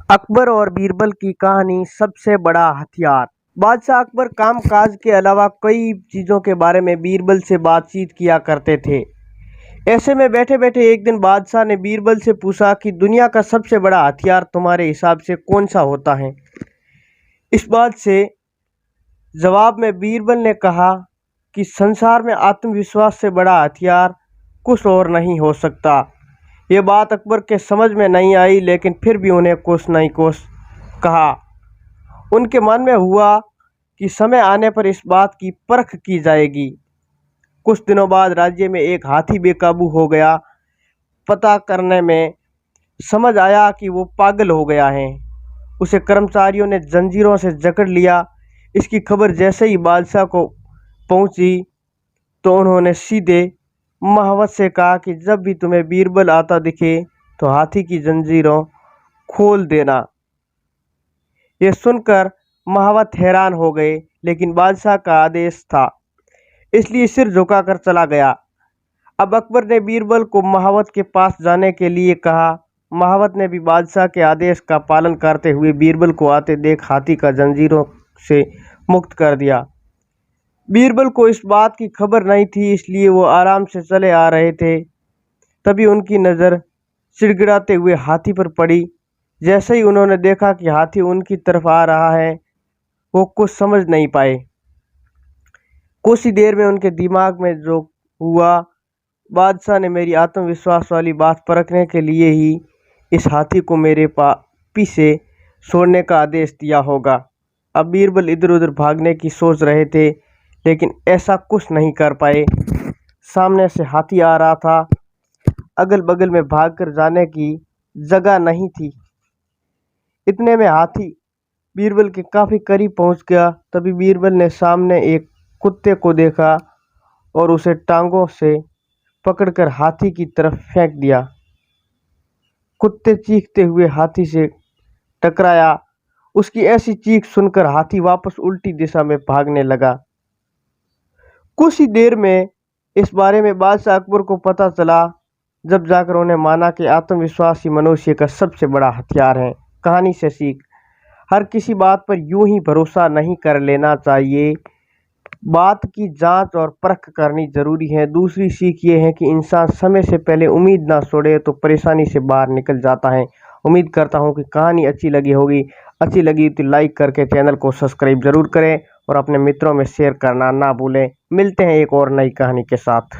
अकबर और बीरबल की कहानी सबसे बड़ा हथियार। बादशाह अकबर कामकाज के अलावा कई चीज़ों के बारे में बीरबल से बातचीत किया करते थे। ऐसे में बैठे बैठे एक दिन बादशाह ने बीरबल से पूछा कि दुनिया का सबसे बड़ा हथियार तुम्हारे हिसाब से कौन सा होता है। इस बात से जवाब में बीरबल ने कहा कि संसार में आत्मविश्वास से बड़ा हथियार कुछ और नहीं हो सकता। ये बात अकबर के समझ में नहीं आई, लेकिन फिर भी उन्हें कुछ नहीं कुछ कहा। उनके मन में हुआ कि समय आने पर इस बात की परख की जाएगी। कुछ दिनों बाद राज्य में एक हाथी बेकाबू हो गया। पता करने में समझ आया कि वो पागल हो गया है। उसे कर्मचारियों ने जंजीरों से जकड़ लिया। इसकी खबर जैसे ही बादशाह को पहुंची तो उन्होंने सीधे महावत से कहा कि जब भी तुम्हें बीरबल आता दिखे तो हाथी की जंजीरों खोल देना। यह सुनकर महावत हैरान हो गए, लेकिन बादशाह का आदेश था, इसलिए सिर झुकाकर चला गया। अब अकबर ने बीरबल को महावत के पास जाने के लिए कहा। महावत ने भी बादशाह के आदेश का पालन करते हुए बीरबल को आते देख हाथी का जंजीरों से मुक्त कर दिया। बीरबल को इस बात की खबर नहीं थी, इसलिए वो आराम से चले आ रहे थे। तभी उनकी नज़र सिड़गिड़ाते हुए हाथी पर पड़ी। जैसे ही उन्होंने देखा कि हाथी उनकी तरफ आ रहा है, वो कुछ समझ नहीं पाए। कुछ ही देर में उनके दिमाग में जो हुआ, बादशाह ने मेरी आत्मविश्वास वाली बात परखने के लिए ही इस हाथी को मेरे पीछे छोड़ने का आदेश दिया होगा। अब बीरबल इधर उधर भागने की सोच रहे थे, लेकिन ऐसा कुछ नहीं कर पाए। सामने से हाथी आ रहा था। अगल बगल में भागकर जाने की जगह नहीं थी। इतने में हाथी बीरबल के काफ़ी करीब पहुंच गया। तभी बीरबल ने सामने एक कुत्ते को देखा और उसे टांगों से पकड़कर हाथी की तरफ फेंक दिया। कुत्ते चीखते हुए हाथी से टकराया। उसकी ऐसी चीख सुनकर हाथी वापस उल्टी दिशा में भागने लगा। कुछ ही देर में इस बारे में बादशाह अकबर को पता चला, जब जाकर उन्हें माना कि आत्मविश्वास ही मनुष्य का सबसे बड़ा हथियार है। कहानी से सीख, हर किसी बात पर यूं ही भरोसा नहीं कर लेना चाहिए। बात की जांच और परख करनी जरूरी है। दूसरी सीख ये है कि इंसान समय से पहले उम्मीद ना छोड़े तो परेशानी से बाहर निकल जाता है। उम्मीद करता हूँ कि कहानी अच्छी लगी होगी। अच्छी लगी तो लाइक करके चैनल को सब्सक्राइब जरूर करें और अपने मित्रों में शेयर करना ना भूलें। मिलते हैं एक और नई कहानी के साथ।